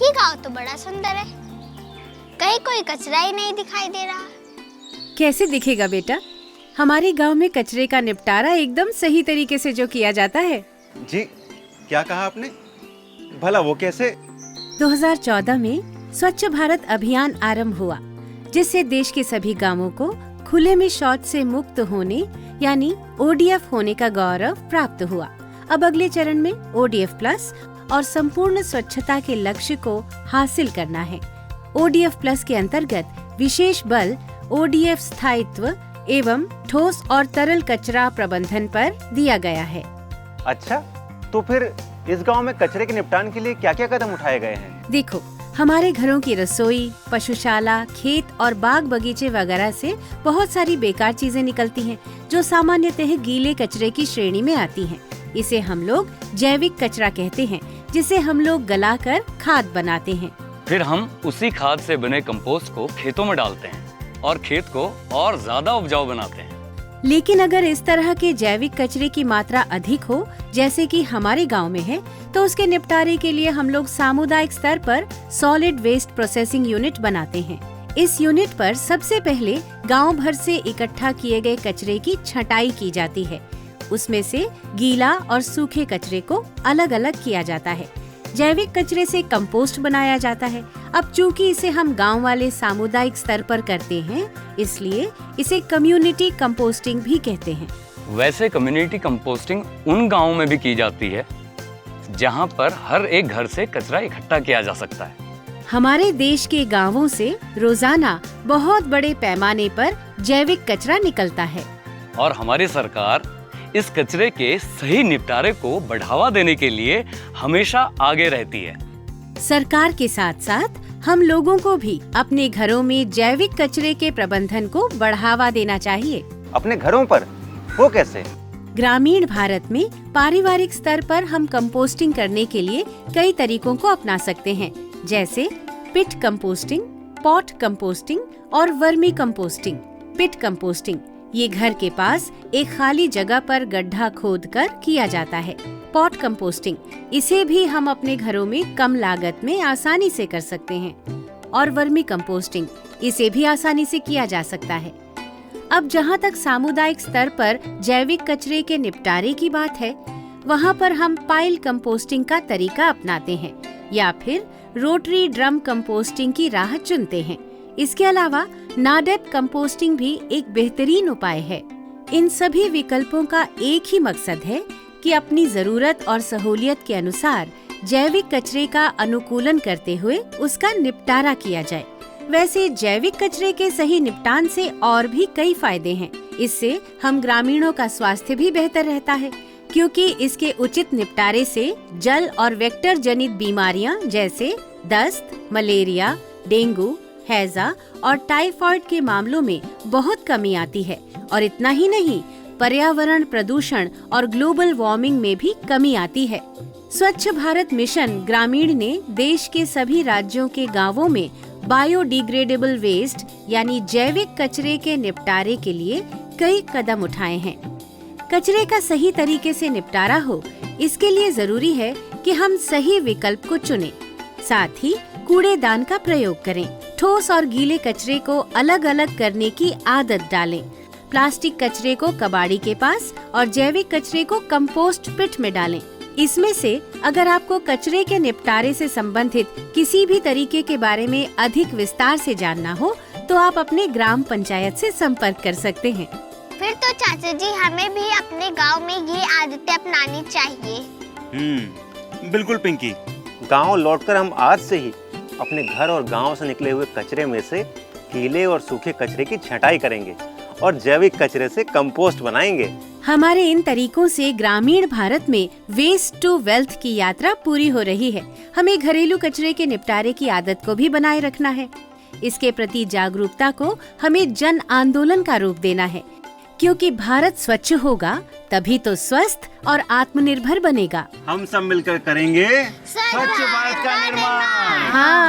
ये गांव तो बड़ा सुंदर है, कहीं कोई कचरा ही नहीं दिखाई दे रहा। कैसे दिखेगा बेटा, हमारे गांव में कचरे का निपटारा एकदम सही तरीके से जो किया जाता है। जी, क्या कहा आपने? भला वो कैसे? 2014 में स्वच्छ भारत अभियान आरंभ हुआ, जिससे देश के सभी गांवों को खुले में शौच से मुक्त होने यानी ODF होने का गौरव प्राप्त हुआ। अब अगले चरण में ODF प्लस और संपूर्ण स्वच्छता के लक्ष्य को हासिल करना है। ODF प्लस के अंतर्गत विशेष बल ODF स्थायित्व एवं ठोस और तरल कचरा प्रबंधन पर दिया गया है। अच्छा, तो फिर इस गांव में कचरे के निपटान के लिए क्या-क्या कदम उठाए गए हैं? देखो, हमारे घरों की रसोई, पशुशाला, खेत और बाग बगीचे वगैरह से बहुत सारी बेकार चीजें निकलती हैं, जो सामान्यतः गीले कचरे की श्रेणी में आती हैं। इसे हम लोग जैविक कचरा कहते हैं, जिसे हम लोग गलाकर खाद बनाते हैं। फिर हम उसी खाद से बने कंपोस्ट को खेतों में डालते हैं और खेत को और ज्यादा उपजाऊ बनाते हैं। लेकिन अगर इस तरह के जैविक कचरे की मात्रा अधिक हो, जैसे कि हमारे गांव में है, तो उसके निपटारे के लिए हम लोग सामुदायिक स्तर पर सॉलिड वेस्ट प्रोसेसिंग यूनिट बनाते हैं। इस यूनिट पर सबसे पहले गांव भर से इकट्ठा किए गए कचरे की छँटाई की जाती है। उसमें से गीला और सूखे कचरे को अलग अलग किया जाता है। जैविक कचरे से कंपोस्ट बनाया जाता है। अब चूंकि इसे हम गांव वाले सामुदायिक स्तर पर करते हैं, इसलिए इसे कम्युनिटी कंपोस्टिंग भी कहते हैं। वैसे कम्युनिटी कंपोस्टिंग उन गांवों में भी की जाती है जहां पर हर एक घर से कचरा इकट्ठा किया जा सकता है। हमारे देश के गांवों से रोजाना बहुत बड़े पैमाने पर जैविक कचरा निकलता है और हमारी सरकार इस कचरे के सही निपटारे को बढ़ावा देने के लिए हमेशा आगे रहती है। सरकार के साथ साथ हम लोगों को भी अपने घरों में जैविक कचरे के प्रबंधन को बढ़ावा देना चाहिए। अपने घरों पर? वो कैसे? ग्रामीण भारत में पारिवारिक स्तर पर हम कंपोस्टिंग करने के लिए कई तरीकों को अपना सकते हैं, जैसे पिट कंपोस्टिंग, पॉट कंपोस्टिंग और वर्मी कंपोस्टिंग। पिट कंपोस्टिंग ये घर के पास एक खाली जगह पर गड्ढा खोदकर किया जाता है। पॉट कंपोस्टिंग इसे भी हम अपने घरों में कम लागत में आसानी से कर सकते हैं। और वर्मी कंपोस्टिंग इसे भी आसानी से किया जा सकता है। अब जहाँ तक सामुदायिक स्तर पर जैविक कचरे के निपटारे की बात है, वहाँ पर हम पाइल कंपोस्टिंग का तरीका अपनाते हैं या फिर रोटरी ड्रम कंपोस्टिंग की राह चुनते हैं। इसके अलावा नाडेप कंपोस्टिंग भी एक बेहतरीन उपाय है। इन सभी विकल्पों का एक ही मकसद है कि अपनी जरूरत और सहूलियत के अनुसार जैविक कचरे का अनुकूलन करते हुए उसका निपटारा किया जाए। वैसे जैविक कचरे के सही निपटान से और भी कई फायदे हैं। इससे हम ग्रामीणों का स्वास्थ्य भी बेहतर रहता है, क्योंकि इसके उचित निपटारे से जल और वेक्टर जनित बीमारियां जैसे दस्त, मलेरिया, डेंगू, हैजा और टाइफाइड के मामलों में बहुत कमी आती है। और इतना ही नहीं, पर्यावरण प्रदूषण और ग्लोबल वार्मिंग में भी कमी आती है। स्वच्छ भारत मिशन ग्रामीण ने देश के सभी राज्यों के गांवों में बायोडिग्रेडेबल वेस्ट यानी जैविक कचरे के निपटारे के लिए कई कदम उठाए हैं। कचरे का सही तरीके से निपटारा हो, इसके लिए जरूरी है कि हम सही विकल्प को चुनें। साथ ही कूड़ेदान का प्रयोग करें। ठोस और गीले कचरे को अलग अलग करने की आदत डालें। प्लास्टिक कचरे को कबाड़ी के पास और जैविक कचरे को कंपोस्ट पिट में डालें। इसमें से अगर आपको कचरे के निपटारे से संबंधित किसी भी तरीके के बारे में अधिक विस्तार से जानना हो, तो आप अपने ग्राम पंचायत से संपर्क कर सकते हैं। फिर तो चाचा जी, हमें भी अपने गांव में ये आदतें अपनानी चाहिए। बिल्कुल पिंकी, गांव लौटकर हम आज से ही अपने घर और गांव से निकले हुए कचरे में से गीले और सूखे कचरे की छँटाई करेंगे और जैविक कचरे से कंपोस्ट बनाएंगे। हमारे इन तरीकों से ग्रामीण भारत में वेस्ट टू वेल्थ की यात्रा पूरी हो रही है। हमें घरेलू कचरे के निपटारे की आदत को भी बनाए रखना है। इसके प्रति जागरूकता को हमें जन आंदोलन का रूप देना है, क्योंकि भारत स्वच्छ होगा तभी तो स्वस्थ और आत्मनिर्भर बनेगा। हम सब मिलकर करेंगे स्वच्छ भारत का निर्माण। हाँ।